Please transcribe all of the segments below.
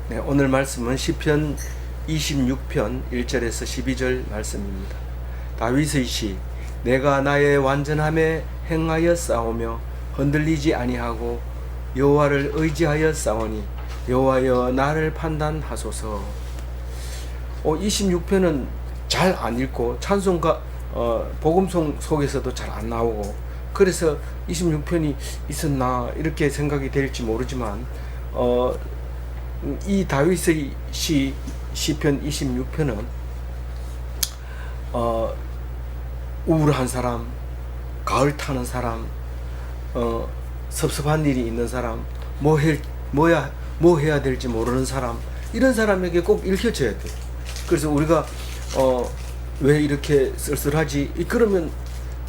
네, 오늘 말씀은 시편 26편 1절에서 12절 말씀입니다. 다윗의 시. 내가 나의 완전함에 행하여 싸우며 흔들리지 아니하고 여호와를 의지하여 싸우니 여호와여 나를 판단하소서. 26편은 잘 안 읽고 찬송가 복음송 속에서도 잘 안 나오고, 그래서 26편이 있었나 이렇게 생각이 될지 모르지만 이 다윗의 시편 26편은 우울한 사람, 가을 타는 사람, 섭섭한 일이 있는 사람, 뭐 해야 될지 모르는 사람, 이런 사람에게 꼭 읽혀져야 돼. 그래서 우리가 왜 이렇게 쓸쓸하지? 그러면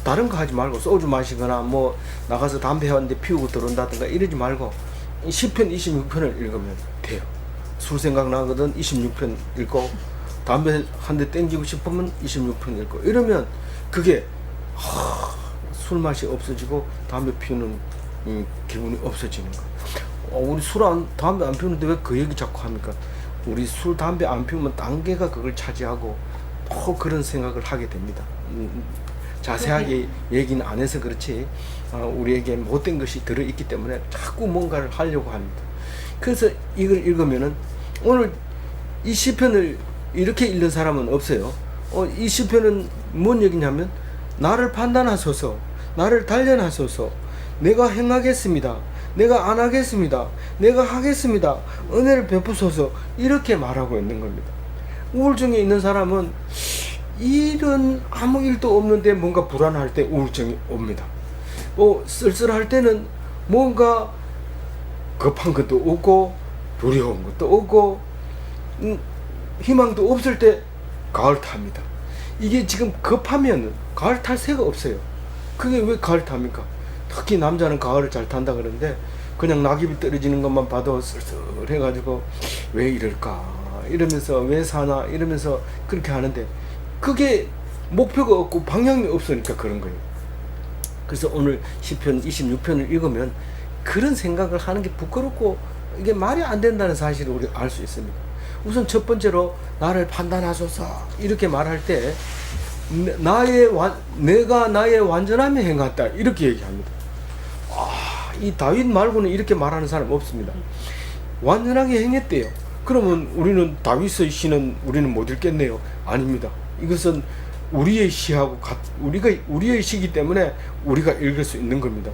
다른 거 하지 말고 소주 마시거나 뭐 나가서 담배 한 대 피우고 들어온다든가 이러지 말고 시편 26편을 읽으면 돼요. 술 생각나거든 26편 읽고, 담배 한 대 땡기고 싶으면 26편 읽고, 이러면 그게 술 맛이 없어지고 담배 피우는 기분이 없어지는 거야. 우리 담배 안 피우는데 왜 그 얘기 자꾸 합니까? 우리 술 담배 안 피우면 단계가 그걸 차지하고 또 그런 생각을 하게 됩니다. 자세하게 얘기는 안 해서 그렇지 우리에게 못된 것이 들어있기 때문에 자꾸 뭔가를 하려고 합니다. 그래서 이걸 읽으면은, 오늘 이 시편을 이렇게 읽는 사람은 없어요. 이 시편은 뭔 얘기냐면, 나를 판단하소서, 나를 단련하소서, 내가 행하겠습니다, 내가 안 하겠습니다, 내가 하겠습니다, 은혜를 베푸소서, 이렇게 말하고 있는 겁니다. 우울증에 있는 사람은 일은 아무 일도 없는데 뭔가 불안할 때 우울증이 옵니다. 쓸쓸할 때는 뭔가 급한 것도 없고 두려운 것도 없고 희망도 없을 때 가을 탑니다. 이게 지금 급하면 가을 탈 새가 없어요. 그게 왜 가을 탑니까? 특히 남자는 가을을 잘 탄다 그러는데, 그냥 낙엽이 떨어지는 것만 봐도 쓸쓸해가지고 왜 이럴까 이러면서, 왜 사나 이러면서 그렇게 하는데, 그게 목표가 없고 방향이 없으니까 그런 거예요. 그래서 오늘 시편 26편을 읽으면 그런 생각을 하는 게 부끄럽고 이게 말이 안 된다는 사실을 우리가 알 수 있습니다. 우선 첫 번째로 나를 판단하소서 이렇게 말할 때 내가 나의 완전함에 행했다 이렇게 얘기합니다. 이 다윗 말고는 이렇게 말하는 사람 없습니다. 완전하게 행했대요. 그러면 우리는 다윗의 시는 우리는 못 읽겠네요? 아닙니다. 이것은 우리의 시하고 우리의 시기 때문에 우리가 읽을 수 있는 겁니다.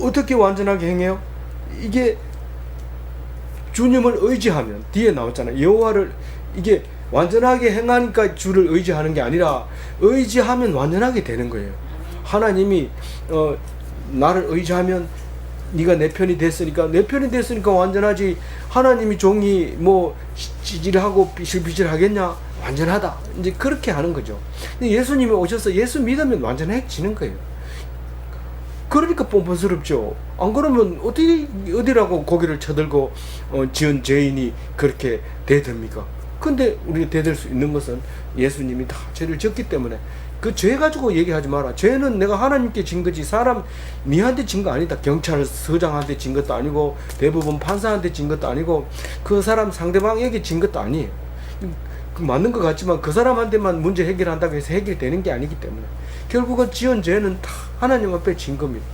어떻게 완전하게 행해요? 이게 주님을 의지하면, 뒤에 나왔잖아요. 여호와를, 이게 완전하게 행하니까 주를 의지하는 게 아니라 의지하면 완전하게 되는 거예요. 하나님이 나를 의지하면 네가 내 편이 됐으니까 완전하지. 하나님이 종이 뭐 찌질하고 비실비실하겠냐? 완전하다. 이제 그렇게 하는 거죠. 근데 예수님이 오셔서 예수 믿으면 완전해지는 거예요. 그러니까 뻔뻔스럽죠. 안 그러면 어디라고 고개를 쳐들고 지은 죄인이 그렇게 대듭니까? 근데 우리가 대들 수 있는 것은 예수님이 다 죄를 졌기 때문에, 그 죄 가지고 얘기하지 마라. 죄는 내가 하나님께 진 거지 사람 니한테 진 거 아니다. 경찰서장한테 진 것도 아니고 대법원 판사한테 진 것도 아니고 그 사람 상대방에게 진 것도 아니에요. 맞는 것 같지만 그 사람한테만 문제 해결한다고 해서 해결되는 게 아니기 때문에 결국은 지은 죄는 다 하나님 앞에 진 겁니다.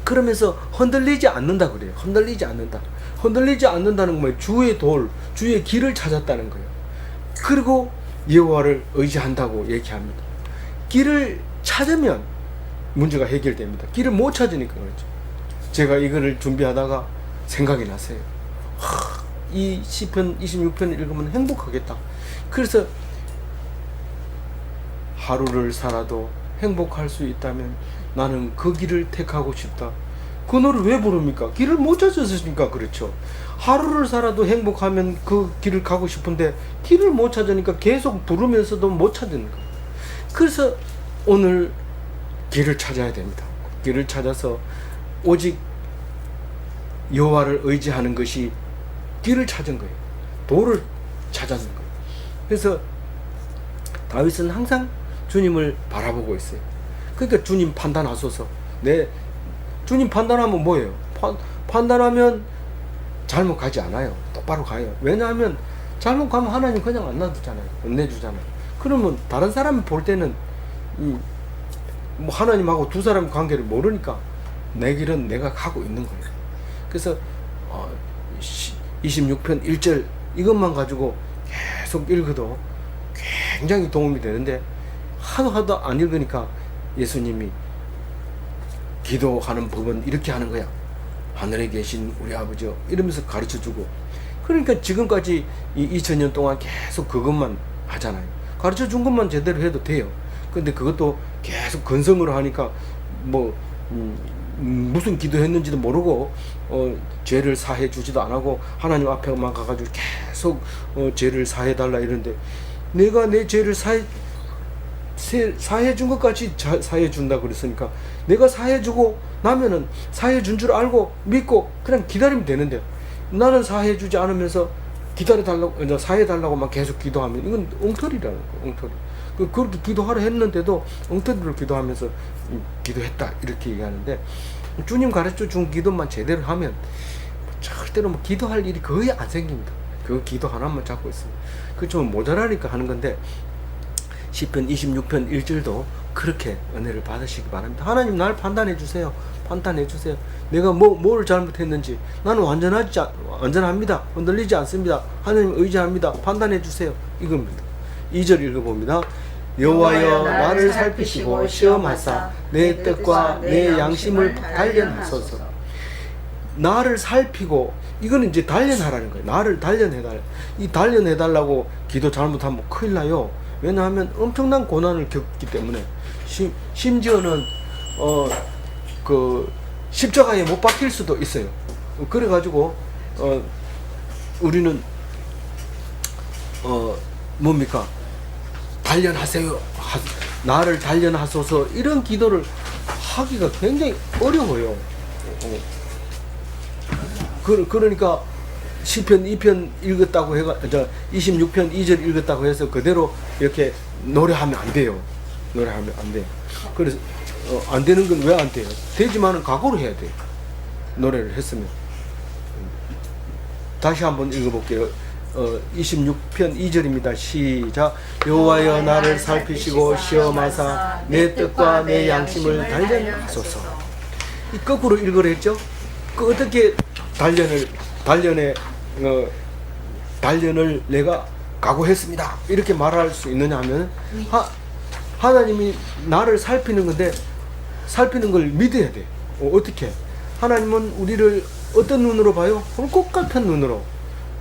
그러면서 흔들리지 않는다 그래요. 흔들리지 않는다는 건 뭐예요? 주의 길을 찾았다는 거예요. 그리고 여호와를 의지한다고 얘기합니다. 길을 찾으면 문제가 해결됩니다. 길을 못 찾으니까 그렇죠. 제가 이거를 준비하다가 생각이 났어요. 이 시편 26편을 읽으면 행복하겠다. 그래서 하루를 살아도 행복할 수 있다면 나는 그 길을 택하고 싶다. 그 노래를 왜 부릅니까? 길을 못 찾았으니까 그렇죠. 하루를 살아도 행복하면 그 길을 가고 싶은데 길을 못 찾으니까 계속 부르면서도 못 찾는 거예요. 그래서 오늘 길을 찾아야 됩니다. 길을 찾아서 오직 여호와를 의지하는 것이 길을 찾은 거예요. 도를 찾았는 거예요. 그래서 다윗은 항상 주님을 바라보고 있어요. 그러니까 주님 판단하소서. 주님 판단하면 뭐예요? 판단하면 잘못 가지 않아요. 똑바로 가요. 왜냐하면 잘못 가면 하나님 그냥 안 놔두잖아요. 안 내주잖아요. 그러면 다른 사람이 볼 때는 뭐 하나님하고 두 사람 관계를 모르니까 내 길은 내가 가고 있는 거예요. 그래서 26편 1절 이것만 가지고 계속 읽어도 굉장히 도움이 되는데 하도 안 읽으니까 예수님이 기도하는 법은 이렇게 하는 거야. 하늘에 계신 우리 아버지 이러면서 가르쳐주고, 그러니까 지금까지 이 2000년 동안 계속 그것만 하잖아요. 가르쳐준 것만 제대로 해도 돼요. 근데 그것도 계속 건성으로 하니까 무슨 기도했는지도 모르고 죄를 사해 주지도 안 하고 하나님 앞에만 가가지고 계속 죄를 사해 달라 이러는데, 내가 내 죄를 사해 준 것까지 사해 준다 그랬으니까 내가 사해 주고 나면은 사해 준 줄 알고 믿고 그냥 기다리면 되는데, 나는 사해 주지 않으면서 기다려 달라고 사해 달라고만 계속 기도하면 이건 엉터리라는 거예요. 엉터리. 그렇게 기도하라 했는데도 엉터리로 기도하면서 기도했다 이렇게 얘기하는데, 주님 가르쳐 준 기도만 제대로 하면 절대로 기도할 일이 거의 안 생깁니다. 그 기도 하나만 잡고 있습니다. 그 좀 모자라니까 하는 건데, 시편 26편 1절도 그렇게 은혜를 받으시기 바랍니다. 하나님 날 판단해 주세요. 판단해 주세요. 내가 뭘 잘못했는지. 나는 완전합니다. 흔들리지 않습니다. 하나님 의지합니다. 판단해 주세요. 이겁니다. 2절 읽어봅니다. 여호와여 나를 살피시고 시험하사 내 뜻과 내 양심을 단련하소서. 나를 살피고, 이거는 이제 단련하라는 거예요. 나를 단련해달라. 이 단련해달라고 기도 잘못하면 큰일 나요. 왜냐하면 엄청난 고난을 겪기 때문에, 심지어는 그 십자가에 못 박힐 수도 있어요. 그래가지고 우리는 뭡니까? 단련하세요. 나를 단련하소서. 이런 기도를 하기가 굉장히 어려워요. 그러니까 시편 2편 읽었다고 해가 26편 2절 읽었다고 해서 그대로 이렇게 노래하면 안 돼요. 노래하면 안 돼요. 그래서 안 되는 건 왜 안 돼요? 되지만은 각오를 해야 돼요. 노래를 했으면. 다시 한번 읽어볼게요. 26편 2절입니다. 시작. 여호와여 나를 살피시고 시험하사 내 뜻과 내 양심을 단련하소서. 이 거꾸로 읽으라 했죠? 그 어떻게 단련을 내가 각오했습니다 이렇게 말할 수 있느냐 하면, 하나님이 나를 살피는 건데 살피는 걸 믿어야 돼. 어떻게? 하나님은 우리를 어떤 눈으로 봐요? 불꽃 같은 눈으로.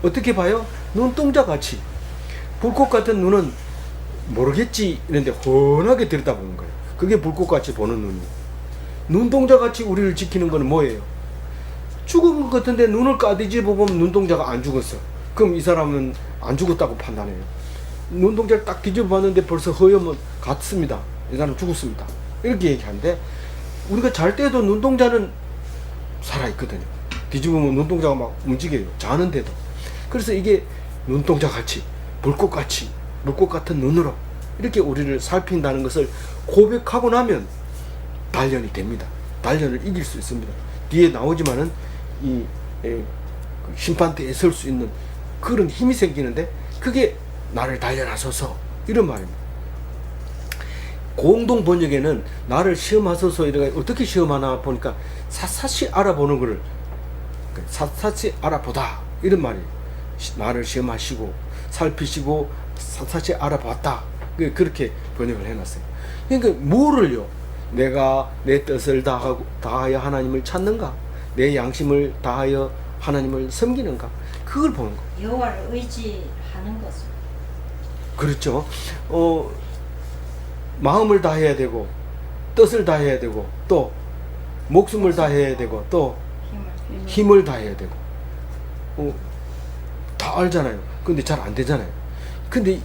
어떻게 봐요? 눈동자같이. 불꽃 같은 눈은 모르겠지 이런데 훤하게 들여다보는 거예요. 그게 불꽃같이 보는 눈이에요. 눈동자같이 우리를 지키는 거는 뭐예요? 죽은 것 같은데 눈을 까뒤집어 보면 눈동자가 안 죽었어. 그럼 이 사람은 안 죽었다고 판단해요. 눈동자를 딱 뒤집어 봤는데 벌써 허염은 같습니다. 이 사람 죽었습니다. 이렇게 얘기하는데, 우리가 잘 때도 눈동자는 살아있거든요. 뒤집으면 눈동자가 막 움직여요. 자는데도. 그래서 이게 눈동자같이, 불꽃같이, 물꽃 같은 눈으로 이렇게 우리를 살핀다는 것을 고백하고 나면 단련이 됩니다. 단련을 이길 수 있습니다. 뒤에 나오지만은 이 심판대에 설 수 있는 그런 힘이 생기는데, 그게 나를 단련하소서 이런 말입니다. 공동 번역에는 나를 시험하소서 이래가 어떻게 시험하나 보니까 샅샅이 알아보는 거를 샅샅이 알아보다 이런 말이에요. 나를 시험하시고 살피시고 샅샅이 알아봤다. 그렇게 번역을 해놨어요. 그러니까 뭐를요? 내가 내 뜻을 다하여 하나님을 찾는가? 내 양심을 다하여 하나님을 섬기는가? 그걸 보는 거. 여호와를 의지하는 것을. 그렇죠. 마음을 다해야 되고, 뜻을 다해야 되고, 또 목숨을 다해야 되고, 또 힘을 다해야 되고, 다 알잖아요. 근데 잘 안 되잖아요. 근데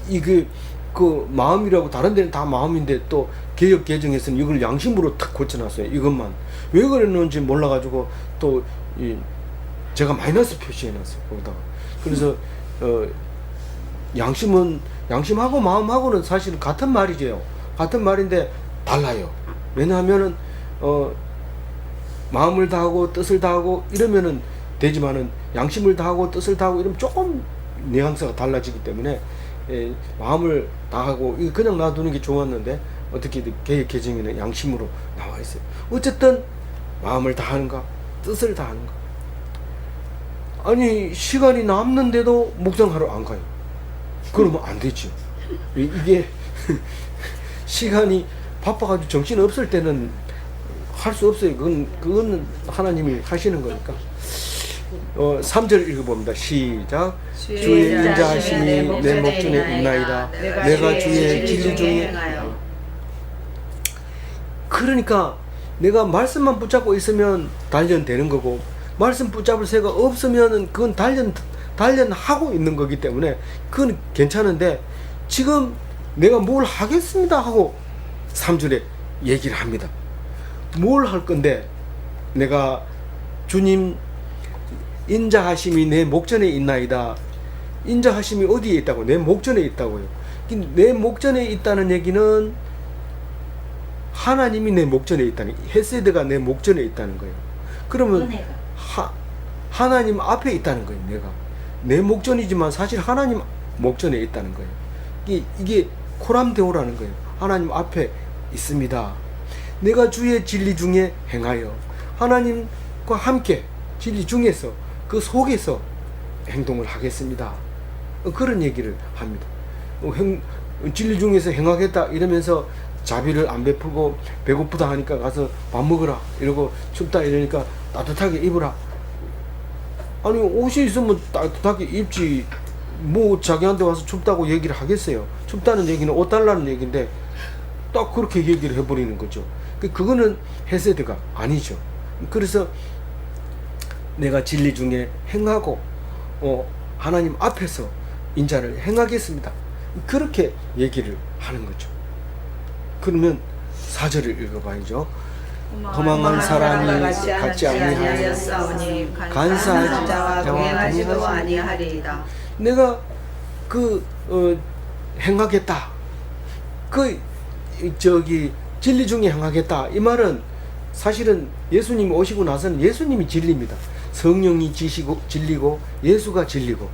그 마음이라고 다른 데는 다 마음인데, 또 개역 개정에서는 이걸 양심으로 탁 고쳐놨어요. 이것만 왜 그랬는지 몰라가지고 또 제가 마이너스 표시해놨어요. 거기다가. 그래서 양심하고 마음하고는 사실 같은 말이죠. 같은 말인데 달라요. 왜냐하면은 마음을 다하고 뜻을 다하고 이러면은 되지만은 양심을 다하고 뜻을 다하고 이러면 조금 뉘앙스가 달라지기 때문에 마음을 다하고 이거 그냥 놔두는 게 좋았는데 어떻게 개혁 개정에는 양심으로 나와 있어요. 어쨌든 마음을 다하는가 뜻을 다하는가. 아니 시간이 남는데도 묵상하러 안 가요. 그러면 안 되죠. 이게 시간이 바빠가지고 정신 없을 때는 할 수 없어요. 그건 하나님이 하시는 거니까. 3절 읽어봅니다. 시작. 주의 인자하심이 내 목전에 있나이다. 내가 주의 진리 중에. 그러니까 내가 말씀만 붙잡고 있으면 단련되는 거고, 말씀 붙잡을 새가 없으면 그건 단련하고 있는 거기 때문에 그건 괜찮은데, 지금 내가 뭘 하겠습니다 하고 3절에 얘기를 합니다. 뭘 할 건데, 내가 주님 인자하심이 내 목전에 있나이다. 인자하심이 어디에 있다고? 내 목전에 있다고요. 내 목전에 있다는 얘기는 하나님이 내 목전에 있다는, 헤세드가 내 목전에 있다는 거예요. 그러면 하나님 앞에 있다는 거예요. 내가 내 목전이지만 사실 하나님 목전에 있다는 거예요. 이게 코람데오라는 거예요. 하나님 앞에 있습니다. 내가 주의 진리 중에 행하여 하나님과 함께 진리 중에서 그 속에서 행동을 하겠습니다. 그런 얘기를 합니다. 진리 중에서 행하겠다 이러면서 자비를 안 베풀고 배고프다 하니까 가서 밥 먹으라 이러고 춥다 이러니까 따뜻하게 입으라. 아니 옷이 있으면 따뜻하게 입지 뭐 자기한테 와서 춥다고 얘기를 하겠어요. 춥다는 얘기는 옷 달라는 얘기인데 딱 그렇게 얘기를 해버리는 거죠. 그거는 헤세드가 아니죠. 그래서 내가 진리 중에 행하고 하나님 앞에서 인자를 행하겠습니다. 그렇게 얘기를 하는 거죠. 그러면 4절을 읽어봐야죠. 허망한 사람이 같지 아니하였사오니 간사하지 자와 동행하지도 아니하리이다. 내가 행하겠다. 진리 중에 행하겠다. 이 말은 사실은 예수님이 오시고 나서는 예수님이 진리입니다. 성령이 진리고 예수가 진리고,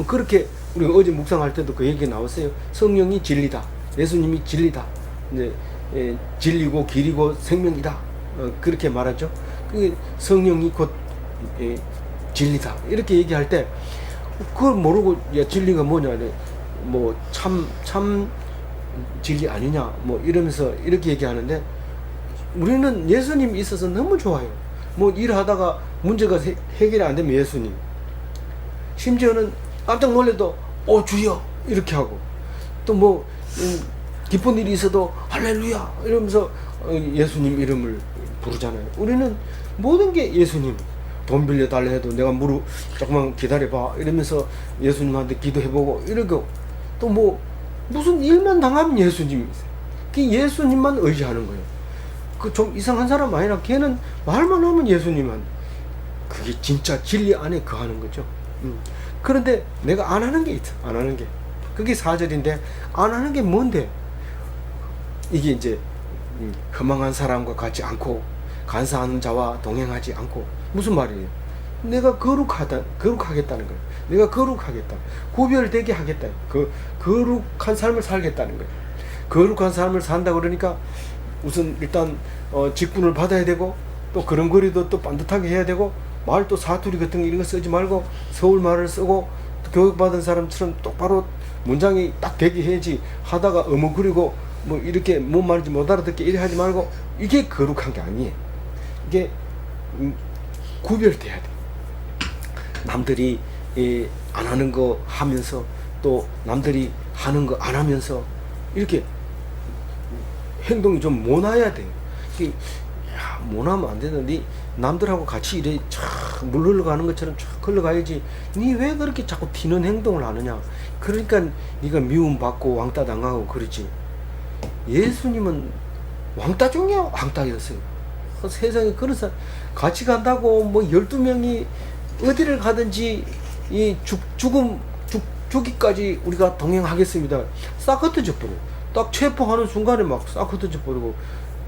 그렇게 우리가 어제 묵상할 때도 그 얘기 나왔어요. 성령이 진리다. 예수님이 진리다. 진리고 길이고 생명이다. 그렇게 말하죠. 성령이 곧 진리다. 이렇게 얘기할 때 그걸 모르고 진리가 뭐냐, 뭐 참 진리 아니냐, 뭐 이러면서 이렇게 얘기하는데, 우리는 예수님이 있어서 너무 좋아요. 뭐 일하다가 문제가 해결이 안 되면 예수님, 심지어는 깜짝 놀래도 주여 이렇게 하고, 또 뭐 기쁜 일이 있어도 할렐루야 이러면서 예수님 이름을 부르잖아요. 우리는 모든 게 예수님. 돈 빌려 달래 해도 내가 조금만 기다려봐 이러면서 예수님한테 기도해보고 이러고, 또 뭐 무슨 일만 당하면 예수님이 있어요. 그 예수님만 의지하는 거예요. 그 좀 이상한 사람 아니라 걔는 말만 하면 예수님만. 그게 진짜 진리 안에 거하는 거죠. 그런데 내가 안 하는 게 있어. 안 하는 게. 그게 4절인데 안 하는 게 뭔데? 이게 이제 허망한 사람과 같지 않고 간사하는 자와 동행하지 않고. 무슨 말이에요? 내가 거룩하겠다는 거예요. 내가 거룩하겠다. 구별되게 하겠다. 거룩한 삶을 살겠다는 거예요. 거룩한 삶을 산다 그러니까 우선 일단 직분을 받아야 되고, 또 그런 거리도 또 반듯하게 해야 되고, 말도 사투리 같은 거 이런 거 쓰지 말고 서울 말을 쓰고, 교육받은 사람처럼 똑바로 문장이 딱 되게 해야지, 하다가 어머그리고 뭐 이렇게 뭔 말인지 못 알아듣게 이래 하지 말고. 이게 거룩한 게 아니에요. 이게 구별돼야 돼. 남들이 안 하는 거 하면서, 또 남들이 하는 거 안 하면서 이렇게 행동이 좀 모나야 돼요. 모나면 안 되는데 남들하고 같이 이래 물 흘러가는 것처럼 쫙 흘러가야지. 니 왜 그렇게 자꾸 튀는 행동을 하느냐. 그러니까 네가 미움받고 왕따 당하고 그러지. 예수님은 왕따 중에 왕따였어요. 세상에 그런 사람 같이 간다고 뭐 12명이 어디를 가든지 이 죽기까지 우리가 동행하겠습니다. 싹 흩어져 버려. 딱 체포하는 순간에 막 싹 흩어져 버리고,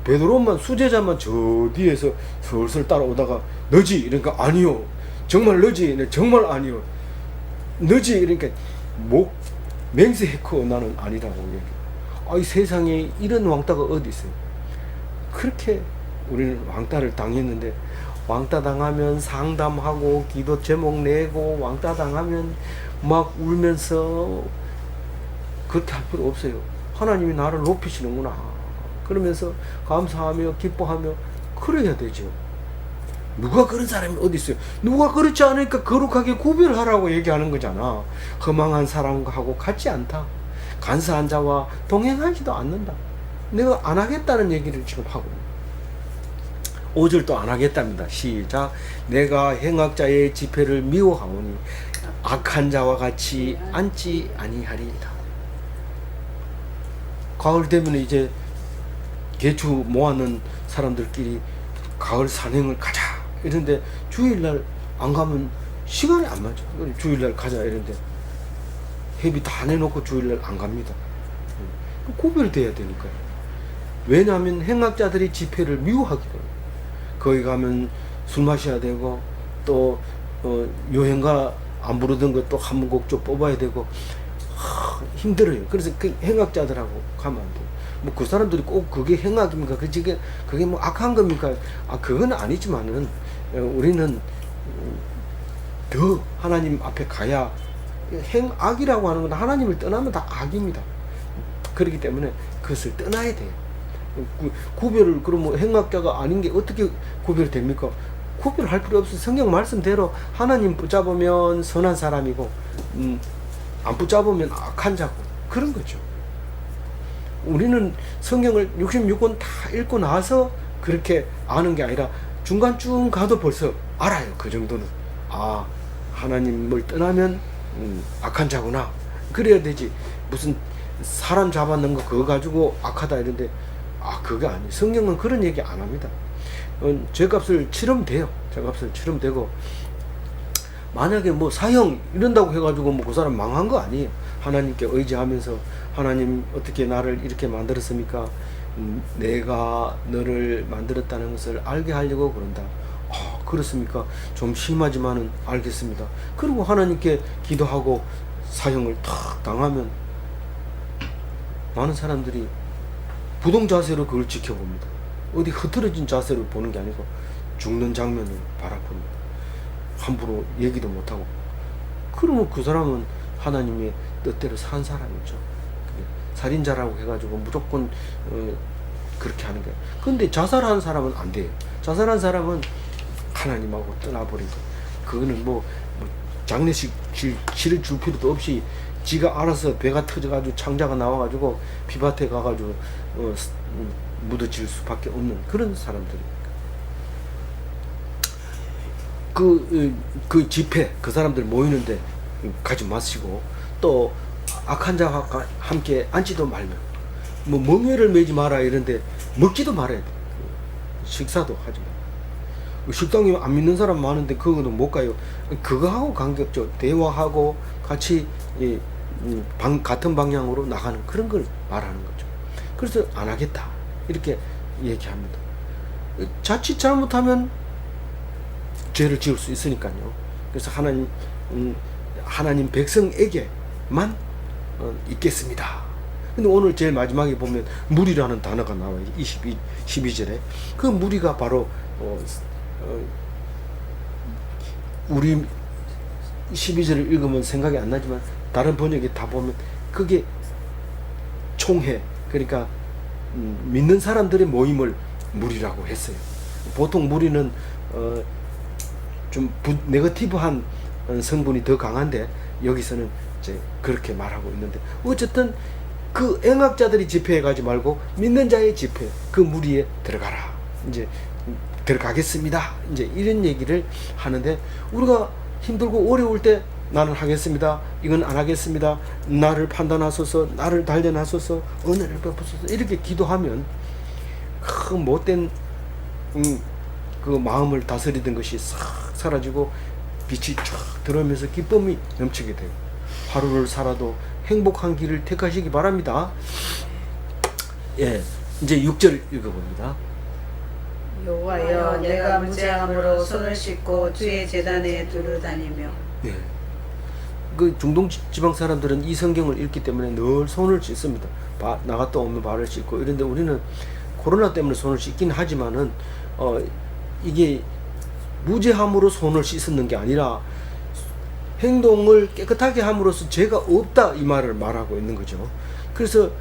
베드로만 수제자만 저 뒤에서 슬슬 따라오다가 너지? 이러니까 아니요. 정말 너지? 네, 정말 아니요. 너지? 그러니까 맹세했고 나는 아니라고 얘기해. 이 세상에 이런 왕따가 어디 있어요? 그렇게 우리는 왕따를 당했는데, 왕따 당하면 상담하고 기도 제목 내고, 왕따 당하면 막 울면서 그렇게 할 필요 없어요. 하나님이 나를 높이시는구나 그러면서 감사하며 기뻐하며 그래야 되죠. 누가 그런 사람이 어디 있어요? 누가 그렇지 않으니까 거룩하게 구별하라고 얘기하는 거잖아. 허망한 사람하고 같지 않다. 간사한 자와 동행하지도 않는다. 내가 안 하겠다는 얘기를 지금 하고 5절도 안 하겠답니다. 시작. 내가 행악자의 지폐를 미워하오니 악한 자와 같이 앉지 아니하리이다. 가을 되면 이제 개추 모아놓은 사람들끼리 가을 산행을 가자 이런데 주일날 안 가면 시간이 안 맞아. 주일날 가자 이런데 회비 다 내놓고 주일날 안 갑니다. 구별돼야 되니까요. 왜냐하면 행악자들이 집회를 미워하기 때문에. 거기 가면 술 마셔야 되고 또 여행가 안 부르던 거 또 한 곡 좀 뽑아야 되고 힘들어요. 그래서 그 행악자들하고 가면 안 돼요. 뭐 그 사람들이 꼭 그게 행악입니까? 그게 뭐 악한 겁니까? 그건 아니지만은 우리는 더 하나님 앞에 가야. 행악이라고 하는 건 하나님을 떠나면 다 악입니다. 그렇기 때문에 그것을 떠나야 돼요. 구별을 그럼 뭐 행악자가 아닌 게 어떻게 구별됩니까? 구별할 필요 없어. 성경 말씀대로 하나님 붙잡으면 선한 사람이고 안 붙잡으면 악한 자고 그런 거죠. 우리는 성경을 66권 다 읽고 나서 그렇게 아는 게 아니라 중간쯤 가도 벌써 알아요. 그 정도는. 하나님을 떠나면 악한 자구나. 그래야 되지. 무슨 사람 잡았는 거 그거 가지고 악하다 이런데 그게 아니에요. 성경은 그런 얘기 안 합니다. 죄값을 치르면 돼요. 죄값을 치르면 되고, 만약에 뭐 사형 이런다고 해가지고 뭐 그 사람 망한 거 아니에요. 하나님께 의지하면서 하나님 어떻게 나를 이렇게 만들었습니까? 내가 너를 만들었다는 것을 알게 하려고 그런다. 그렇습니까? 좀 심하지만은 알겠습니다. 그리고 하나님께 기도하고 사형을 탁 당하면 많은 사람들이 부동 자세로 그걸 지켜봅니다. 어디 흐트러진 자세로 보는 게 아니고 죽는 장면을 바라봅니다. 함부로 얘기도 못하고. 그러면 그 사람은 하나님의 뜻대로 산 사람이죠. 살인자라고 해가지고 무조건 그렇게 하는 거예요. 근데 자살하는 사람은 안 돼요. 자살한 사람은 하나님하고 떠나버리고, 그거는 뭐 장례식 치를 줄 필요도 없이 지가 알아서 배가 터져가지고 창자가 나와가지고 비밭에 가가지고 묻어질 수밖에 없는 그런 사람들입니다. 그 집회 그 사람들 모이는데 가지 마시고, 또 악한 자와 함께 앉지도 말며, 뭐 멍에를 매지 마라 이런데 먹지도 말아야 돼. 식사도 하지 마. 식당에 안 믿는 사람 많은데 그거는 못 가요. 그거하고 관계없죠. 대화하고 같이 같은 방향으로 나가는 그런 걸 말하는 거죠. 그래서 안 하겠다 이렇게 얘기합니다. 자칫 잘못하면 죄를 지을 수 있으니까요. 그래서 하나님 백성에게만 있겠습니다. 근데 오늘 제일 마지막에 보면 무리라는 단어가 나와요. 12절에 그 무리가 바로 우리 12절을 읽으면 생각이 안 나지만 다른 번역에 다 보면 그게 총회, 그러니까 믿는 사람들의 모임을 무리라고 했어요. 보통 무리는 좀 네거티브한 성분이 더 강한데 여기서는 이제 그렇게 말하고 있는데, 어쨌든 그 행악자들이 집회에 가지 말고 믿는 자의 집회, 그 무리에 들어가라. 이제 들어가겠습니다. 이제 이런 얘기를 하는데, 우리가 힘들고 어려울 때 나는 하겠습니다. 이건 안 하겠습니다. 나를 판단하소서, 나를 단련하소서, 은혜를 베푸소서 이렇게 기도하면 그 못된 그 마음을 다스리던 것이 싹 사라지고 빛이 쫙 들어오면서 기쁨이 넘치게 돼요. 하루를 살아도 행복한 길을 택하시기 바랍니다. 예, 이제 6절 읽어봅니다. 여호와여 내가 무죄함으로 손을 씻고 주의 제단에 두루 다니며. 예. 그 중동 지방 사람들은 이 성경을 읽기 때문에 늘 손을 씻습니다. 나갔다 오면 발을 씻고 이런데 우리는 코로나 때문에 손을 씻긴 하지만은 이게 무죄함으로 손을 씻는 게 아니라 행동을 깨끗하게 함으로써 죄가 없다 이 말을 말하고 있는 거죠. 그래서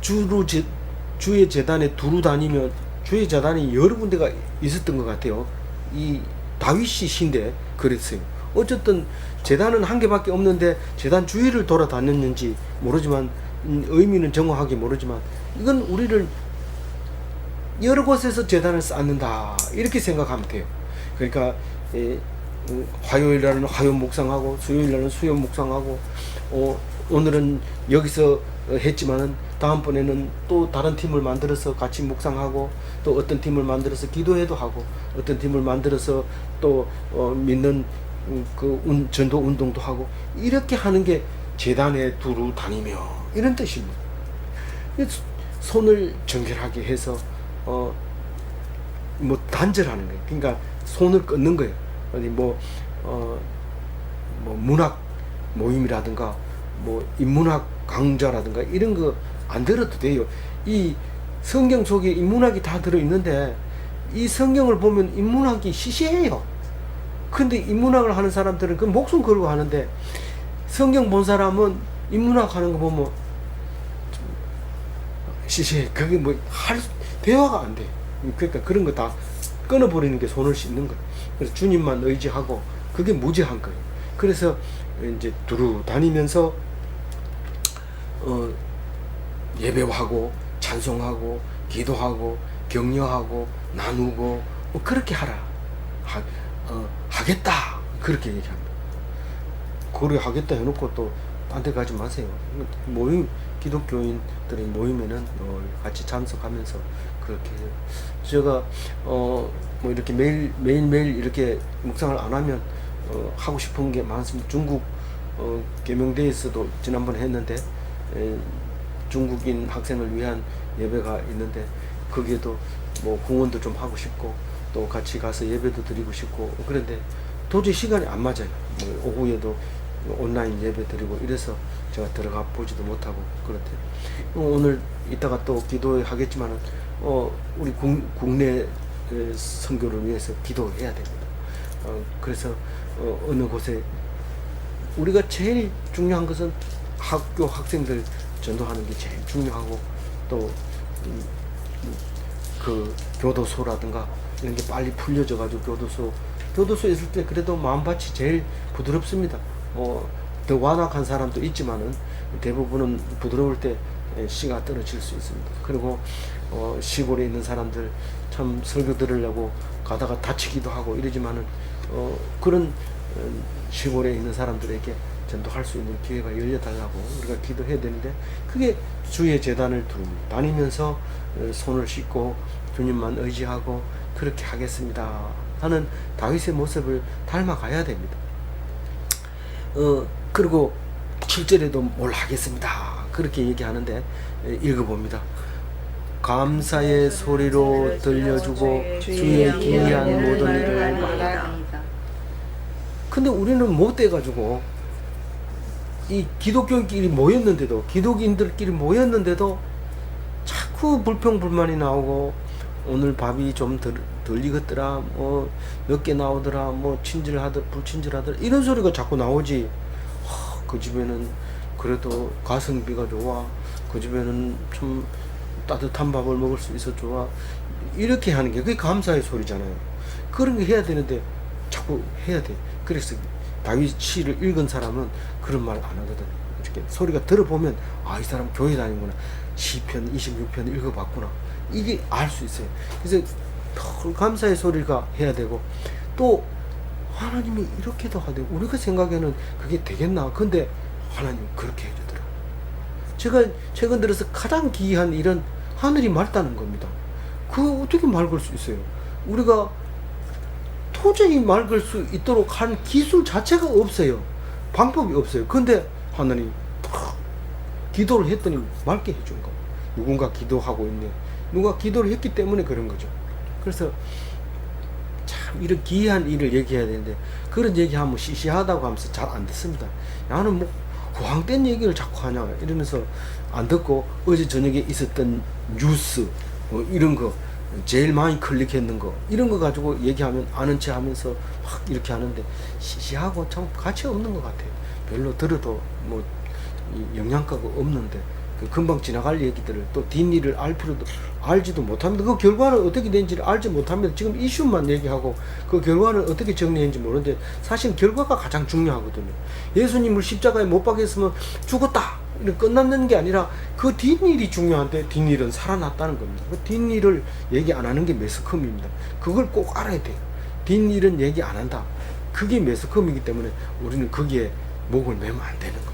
주의 제단에 두루 다니면 주의 제단이 여러 군데가 있었던 것 같아요. 이 다윗이 신데 그랬어요. 어쨌든 제단은 한 개밖에 없는데 제단 주위를 돌아다녔는지 모르지만 의미는 정확하게 모르지만 이건 우리를 여러 곳에서 제단을 쌓는다 이렇게 생각하면 돼요. 그러니까 화요일날은 화요 묵상하고 수요일날은 수요 묵상하고 오늘은 여기서 했지만은 다음번에는 또 다른 팀을 만들어서 같이 묵상하고 또 어떤 팀을 만들어서 기도회도 하고 어떤 팀을 만들어서 또 믿는 전도 운동도 하고 이렇게 하는 게 제단에 두루 다니며 이런 뜻입니다. 손을 정결하게 해서 뭐 단절하는 거예요. 그러니까 손을 끊는 거예요. 아니 뭐 문학 모임이라든가 뭐 인문학 강좌라든가 이런 거 안 들어도 돼요. 이 성경 속에 인문학이 다 들어 있는데 이 성경을 보면 인문학이 시시해요. 근데 인문학을 하는 사람들은 그 목숨 걸고 하는데 성경 본 사람은 인문학 하는 거 보면 시시해. 그게 뭐 대화가 안 돼. 그러니까 그런 거 다 끊어버리는 게 손을 씻는 거예요. 그래서 주님만 의지하고 그게 무죄한 거예요. 그래서 이제 두루 다니면서 예배하고 찬송하고 기도하고 격려하고 나누고 그렇게 하라. 하겠다. 그렇게 얘기합니다. 그래 하겠다 해놓고 또 딴 데 가지 마세요. 모임 기독교인들이 모이면은 같이 참석하면서 그렇게 해요. 제가 뭐 이렇게 매일 이렇게 묵상을 안 하면 하고 싶은 게 많습니다. 중국 계명대에서도 지난번에 했는데 중국인 학생을 위한 예배가 있는데 거기에도 뭐 공헌도 좀 하고 싶고 또 같이 가서 예배도 드리고 싶고 그런데 도저히 시간이 안 맞아요. 뭐 오후에도 온라인 예배 드리고 이래서 제가 들어가 보지도 못하고 그렇대. 오늘 이따가 또 기도회 하겠지만은 우리 국내 선교를 위해서 기도해야 됩니다. 그래서 어느 곳에 우리가 제일 중요한 것은 학교 학생들 전도하는 게 제일 중요하고 또 그 교도소라든가 이런 게 빨리 풀려져 가지고 교도소에 있을 때 그래도 마음밭이 제일 부드럽습니다. 더 완악한 사람도 있지만은 대부분은 부드러울 때 씨가 떨어질 수 있습니다. 그리고 시골에 있는 사람들 참 설교 들으려고 가다가 다치기도 하고 이러지만은 그런 시골에 있는 사람들에게 전도할 수 있는 기회가 열려달라고 우리가 기도해야 되는데 그게 주의 제단을 다니면서 손을 씻고 주님만 의지하고 그렇게 하겠습니다 하는 다윗의 모습을 닮아가야 됩니다. 그리고 7절에도 뭘 하겠습니다 그렇게 얘기하는데 읽어봅니다. 감사의 소리로 들려주고 주의 기이한 모든 일을 말하라. 근데 우리는 못돼가지고 이 기독교인들끼리 모였는데도 자꾸 불평불만이 나오고 오늘 밥이 좀 덜 익었더라 뭐 몇 개 나오더라 뭐 불친절하더라 이런 소리가 자꾸 나오지. 그 집에는 그래도 가성비가 좋아. 그 집에는 좀 따뜻한 밥을 먹을 수 있어 좋아. 이렇게 하는 게 그게 감사의 소리잖아요. 그런 거 해야 되는데 자꾸 해야 돼. 그래서 다윗 시를 읽은 사람은 그런 말 안 하거든. 이렇게 소리가 들어보면 이 사람 교회 다니구나. 시편 26편 읽어봤구나. 이게 알 수 있어요. 그래서 더 감사의 소리가 해야 되고 또 하나님이 이렇게도 하되고 우리가 생각에는 그게 되겠나. 근데 하나님 그렇게 해주더라. 제가 최근 들어서 가장 기이한 일은 하늘이 맑다는 겁니다. 그거 어떻게 맑을 수 있어요? 우리가 도저히 맑을 수 있도록 한 기술 자체가 없어요. 방법이 없어요. 근데 하나님 기도를 했더니 맑게 해준 거. 누군가 기도하고 있네. 누가 기도를 했기 때문에 그런 거죠. 그래서 참 이런 기이한 일을 얘기해야 되는데 그런 얘기하면 시시하다고 하면서 잘 안 듣습니다. 나는 뭐 호황된 얘기를 자꾸 하냐 이러면서 안 듣고 어제 저녁에 있었던 뉴스 뭐 이런 거 제일 많이 클릭했는 거 이런 거 가지고 얘기하면 아는 체 하면서 막 이렇게 하는데 시시하고 참 가치 없는 것 같아요. 별로 들어도 뭐 영양가가 없는데 그 금방 지나갈 얘기들을 또 뒷일을 알 필요도 알지도 못합니다. 그 결과는 어떻게 된지를 알지 못합니다. 지금 이슈만 얘기하고 그 결과는 어떻게 정리했는지 모르는데 사실 결과가 가장 중요하거든요. 예수님을 십자가에 못 박였으면 죽었다 이렇게 끝났는 게 아니라 그 뒷일이 중요한데 뒷일은 살아났다는 겁니다. 그 뒷일을 얘기 안 하는 게 매스컴입니다. 그걸 꼭 알아야 돼요. 뒷일은 얘기 안 한다. 그게 매스컴이기 때문에 우리는 거기에 목을 매면 안 되는 거예요.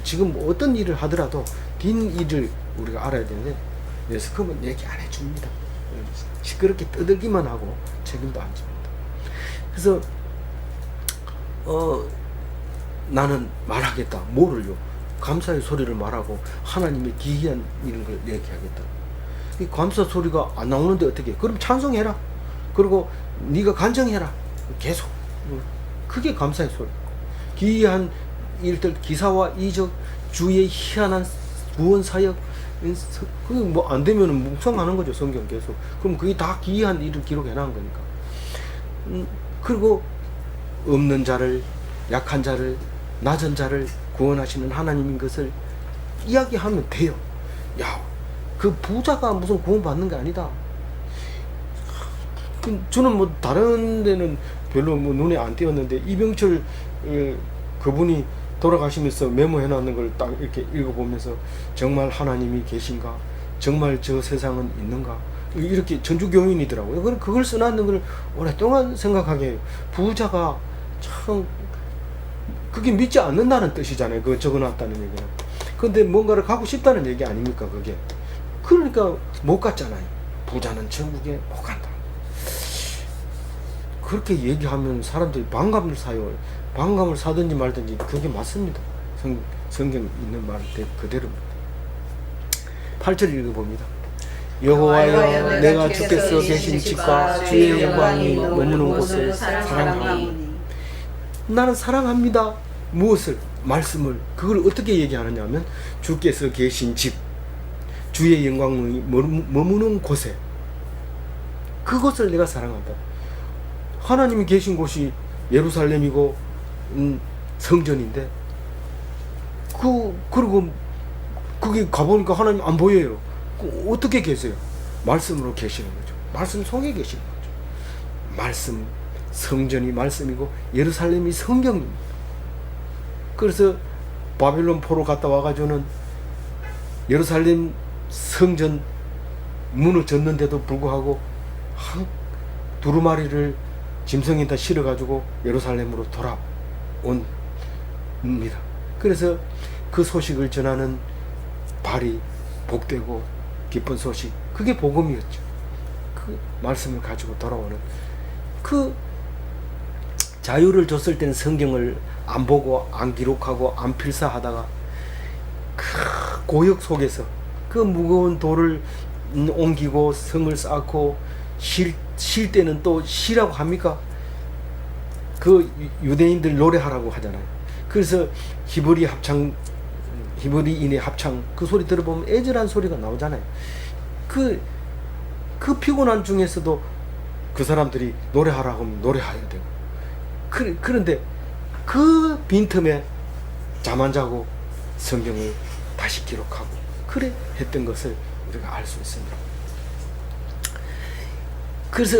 지금 어떤 일을 하더라도 뒷일을 우리가 알아야 되는데 매스컴은 얘기 안 해줍니다. 시끄럽게 떠들기만 하고 책임도 안 집니다. 그래서 나는 말하겠다. 뭐를요? 감사의 소리를 말하고 하나님의 기이한 이런 걸 얘기하겠다. 이 감사 소리가 안 나오는데 어떻게 해? 그럼 찬송해라. 그리고 네가 간증해라. 계속. 그게 감사의 소리. 기이한 일들, 기사와 이적, 주의 희한한 구원 사역, 그게 뭐 안 되면은 묵상하는 거죠. 성경 계속. 그럼 그게 다 기이한 일을 기록해 놓은 거니까. 그리고 없는 자를, 약한 자를, 낮은 자를 구원하시는 하나님인 것을 이야기하면 돼요. 야, 그 부자가 무슨 구원받는 게 아니다. 저는 뭐 다른 데는 별로 뭐 눈에 안 띄었는데 이병철 그분이 돌아가시면서 메모해 놨는 걸 딱 이렇게 읽어보면서 정말 하나님이 계신가? 정말 저 세상은 있는가? 이렇게 전주교인이더라고요. 그걸 써놨는 걸 오랫동안 생각하게 해요. 부자가 참 그게 믿지 않는다는 뜻이잖아요. 그거 적어놨다는 얘기는. 근데 뭔가를 갖고 싶다는 얘기 아닙니까 그게. 그러니까 못 갔잖아요. 부자는 천국에 못 간다. 그렇게 얘기하면 사람들이 반감을 사요. 반감을 사든지 말든지 그게 맞습니다. 성경 있는 말 그대로입니다. 8절 읽어봅니다. 여호와여 내가 주께서 계신 집과 주의 영광이 머무는 곳을 사랑하오니. 나는 사랑합니다. 무엇을? 말씀을. 그걸 어떻게 얘기하느냐 하면 주께서 계신 집, 주의 영광이 머무는 곳에 그곳을 내가 사랑한다. 하나님이 계신 곳이 예루살렘이고 성전인데 그리고 거기 가보니까 하나님 안 보여요. 어떻게 계세요? 말씀으로 계시는 거죠. 말씀 속에 계시는 거죠. 말씀, 성전이 말씀이고 예루살렘이 성경입니다. 그래서 바빌론 포로 갔다 와가지고는 예루살렘 성전 무너졌는데도 불구하고 한 두루마리를 짐승에다 실어가지고 예루살렘으로 돌아옵니다. 그래서 그 소식을 전하는 발이 복되고 기쁜 소식, 그게 복음이었죠. 그 말씀을 가지고 돌아오는 그 자유를 줬을 때는 성경을 안 보고 안 기록하고 안 필사하다가 그 고역 속에서 그 무거운 돌을 옮기고 성을 쌓고 쉴 때는 또 쉬라고 합니까? 그 유대인들 노래하라고 하잖아요. 그래서 히브리인의 합창 그 소리 들어보면 애절한 소리가 나오잖아요. 그 피곤한 중에서도 그 사람들이 노래하라고 하면 노래해야 되고 그런데 그 빈틈에 잠 안 자고 성경을 다시 기록하고 그래 했던 것을 우리가 알 수 있습니다. 그래서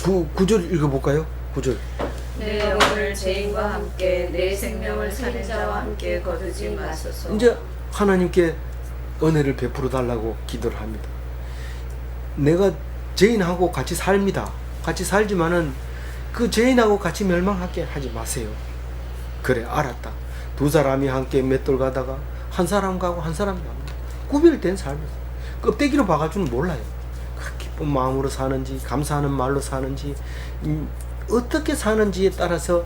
그 9절 읽어볼까요? 9절. 내 영혼을 죄인과 함께 내 생명을 살인자와 함께 거두지 마소서. 이제 하나님께 은혜를 베풀어 달라고 기도를 합니다. 내가 죄인하고 같이 삽니다. 같이 살지만은 그 죄인하고 같이 멸망하게 하지 마세요. 그래 알았다. 두 사람이 함께 맷돌 가다가 한 사람 가고 한 사람 갑니다. 구별된 삶이에요. 껍데기로 봐가지고는 몰라요. 기쁜 마음으로 사는지 감사하는 말로 사는지 어떻게 사는지에 따라서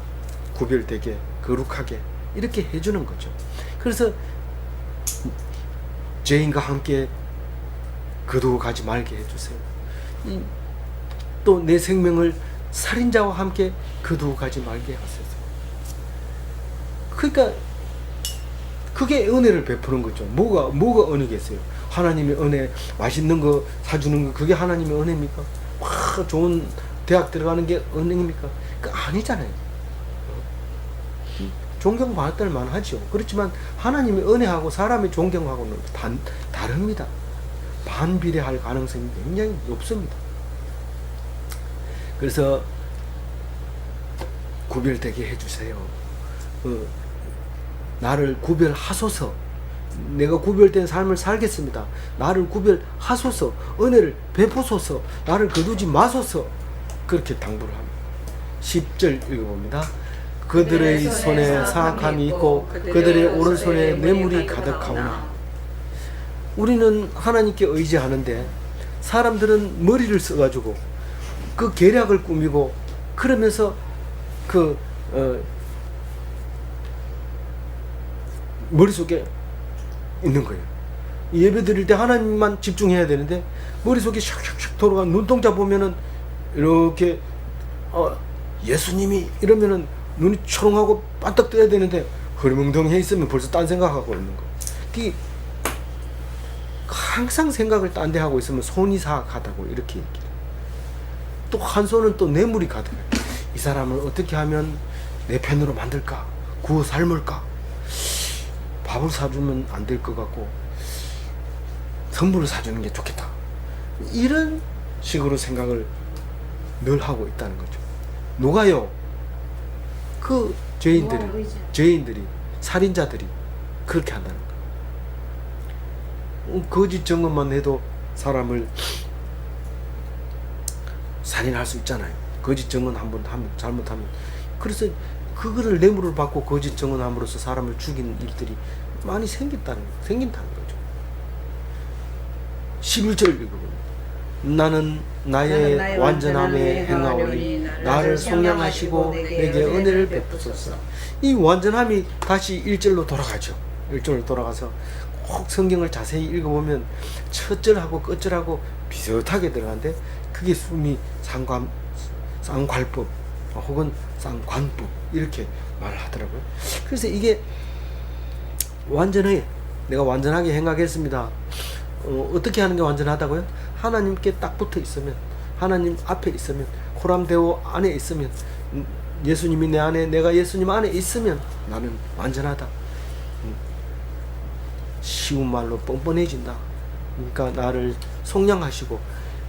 구별되게 거룩하게 이렇게 해주는 거죠. 그래서 죄인과 함께 거두어 가지 말게 해주세요. 또 내 생명을 살인자와 함께 거두어가지 말게 하소서. 그러니까 그게 은혜를 베푸는 거죠. 뭐가 은혜겠어요? 하나님의 은혜, 맛있는 거 사주는 거, 그게 하나님의 은혜입니까? 와, 좋은 대학 들어가는 게 은혜입니까? 그 아니잖아요. 존경받을 만하죠. 그렇지만 하나님의 은혜하고 사람의 존경하고는 다릅니다. 반비례할 가능성이 굉장히 높습니다. 그래서 구별되게 해주세요. 나를 구별하소서. 내가 구별된 삶을 살겠습니다. 나를 구별하소서. 은혜를 베푸소서. 나를 거두지 마소서. 그렇게 당부를 합니다. 10절 읽어봅니다. 그들의 손에 사악함이 있고 그들의 오른손에 뇌물이 가득하오나. 우리는 하나님께 의지하는데 사람들은 머리를 써가지고 그 계략을 꾸미고 그러면서 머릿속에 있는 거예요. 예배 드릴 때 하나님만 집중해야 되는데 머릿속에 샥샥샥 돌아가는 눈동자 보면은 이렇게 예수님이 이러면은 눈이 초롱하고 반딱 떠야 되는데 흐리멍덩해 있으면 벌써 딴 생각하고 있는 거. 항상 생각을 딴 데 하고 있으면 손이 사악하다고 이렇게 얘기해요. 또 한 손은 또 뇌물이 가득해요. 이 사람을 어떻게 하면 내 편으로 만들까? 구워 삶을까? 밥을 사주면 안 될 것 같고 선물을 사주는 게 좋겠다. 이런 식으로 생각을 늘 하고 있다는 거죠. 누가요? 그 죄인들이 살인자들이 그렇게 한다는 거예요. 거짓 증언만 해도 사람을 살인할 수 있잖아요. 거짓 증언 한번 잘못하면. 그래서 그거를 뇌물을 받고 거짓 증언함으로써 사람을 죽인 일들이 많이 생긴다는 거죠. 11절 읽어보면 나는 나의 완전함에 행하오니 나를 속량하시고 내게 은혜를 베푸소서. 이 완전함이 다시 1절로 돌아가죠. 1절로 돌아가서 꼭 성경을 자세히 읽어보면 첫 절하고 끝절하고 비슷하게 들어가는데 그게 숨이 쌍괄법 혹은 쌍관법 이렇게 말을 하더라고요. 그래서 이게 내가 완전하게 행하겠습니다. 어떻게 하는 게 완전하다고요? 하나님께 딱 붙어 있으면, 하나님 앞에 있으면, 코람데오 안에 있으면, 예수님이 내 안에, 내가 예수님 안에 있으면 나는 완전하다. 쉬운 말로 뻔뻔해진다. 그러니까 나를 속량하시고,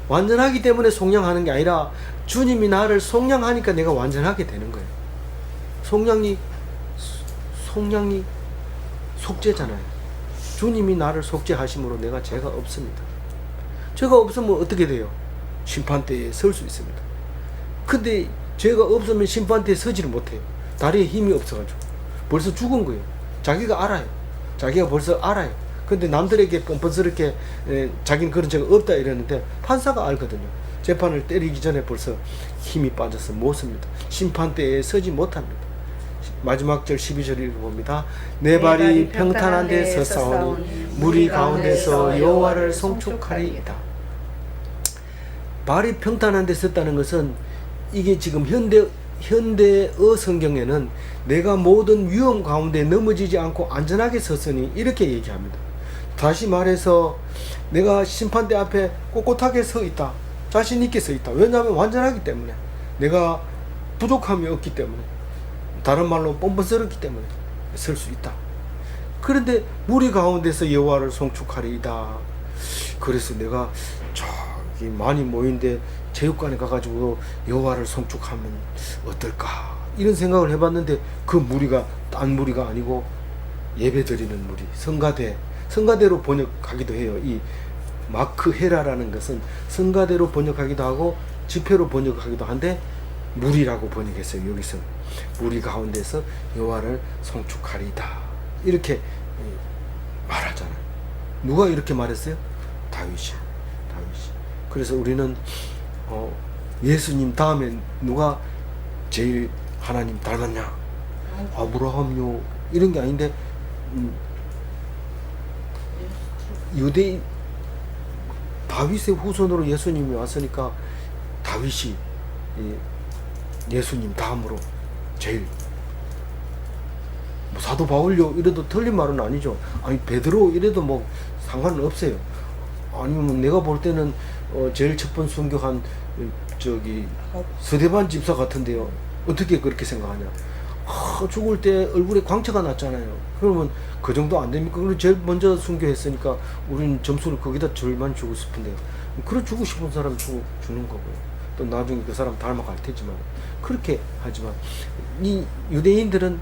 완전하기 때문에 속량하는 게 아니라 주님이 나를 속량하니까 내가 완전하게 되는 거예요. 속량이 속죄잖아요. 주님이 나를 속죄하심으로 내가 죄가 없습니다. 죄가 없으면 어떻게 돼요? 심판대에 설 수 있습니다. 근데 죄가 없으면 심판대에 서지를 못해요. 다리에 힘이 없어가지고 벌써 죽은 거예요. 자기가 알아요. 자기가 벌써 알아요. 근데 남들에게 뻔뻔스럽게 자기는 그런 죄가 없다 이러는데 판사가 알거든요. 재판을 때리기 전에 벌써 힘이 빠져서 못 섭니다. 심판대에 서지 못합니다. 마지막 절 12절 읽어봅니다. 내 발이 평탄한 데 서사오니 무리 가운데서 여호와를 송축하리이다. 발이 평탄한 데 섰다는 것은 이게 지금 현대어 성경에는 내가 모든 위험 가운데 넘어지지 않고 안전하게 섰으니 이렇게 얘기합니다. 다시 말해서 내가 심판대 앞에 꼿꼿하게 서 있다. 자신 있게 서 있다. 왜냐하면 완전하기 때문에, 내가 부족함이 없기 때문에, 다른 말로 뻔뻔스럽기 때문에 설 수 있다. 그런데 무리 가운데서 여호와를 송축하리이다. 그래서 내가 저기 많이 모인데 체육관에 가가지고 여호와를 송축하면 어떨까 이런 생각을 해봤는데 그 무리가 딴 무리가 아니고 예배드리는 무리, 성가대로 번역하기도 해요. 이 마크 헤라라는 것은 성가대로 번역하기도 하고 집회로 번역하기도 한데 무리라고 번역했어요. 여기서 무리 가운데서 여호와를 송축하리이다 이렇게 말하잖아요. 누가 이렇게 말했어요? 다윗이. 그래서 우리는 예수님 다음에 누가 제일 하나님 닮았냐? 아브라함요 이런 게 아닌데 유대인 다윗의 후손으로 예수님이 왔으니까 다윗이 예수님 다음으로 제일 뭐 사도 바울요 이래도 틀린 말은 아니죠. 아니 베드로 이래도 뭐 상관은 없어요. 아니면 내가 볼 때는 제일 첫 번 순교한 저기 서대반 집사 같은데요. 어떻게 그렇게 생각하냐? 죽을 때 얼굴에 광채가 났잖아요. 그러면 그 정도 안 됩니까? 그리고 제일 먼저 순교했으니까 우리는 점수를 거기다 절만 주고 싶은데요. 그래 주고 싶은 사람 주는 거고요. 또 나중에 그 사람 닮아갈 테지만 그렇게 하지만 이 유대인들은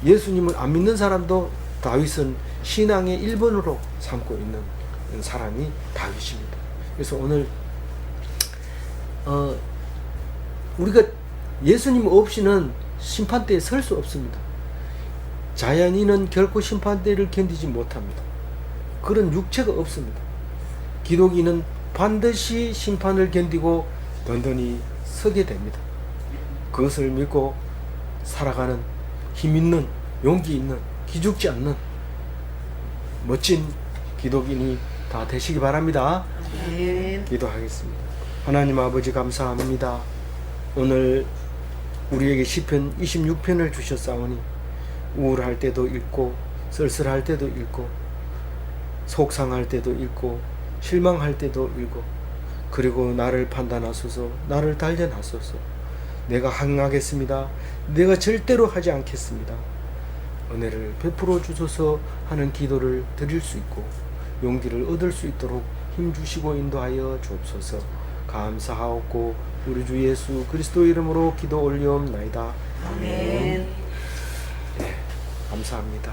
예수님을 안 믿는 사람도 다윗은 신앙의 1번으로 삼고 있는 사람이 다윗입니다. 그래서 오늘 우리가 예수님 없이는 심판대에 설 수 없습니다. 자연인은 결코 심판대를 견디지 못합니다. 그런 육체가 없습니다. 기독인은 반드시 심판을 견디고 든든히 서게 됩니다. 그것을 믿고 살아가는 힘 있는, 용기 있는, 기죽지 않는 멋진 기독인이 다 되시기 바랍니다. 아멘. 기도하겠습니다. 하나님 아버지 감사합니다. 오늘 우리에게 시편 26편을 주셨사오니 우울할 때도 읽고 쓸쓸할 때도 읽고 속상할 때도 읽고 실망할 때도 읽고 그리고 나를 판단하소서, 나를 단련하소서. 내가 항하겠습니다. 내가 절대로 하지 않겠습니다. 은혜를 베풀어 주소서 하는 기도를 드릴 수 있고 용기를 얻을 수 있도록 힘주시고 인도하여 주옵소서. 감사하옵고 우리 주 예수 그리스도 이름으로 기도 올리옵나이다. 아멘. 네, 감사합니다.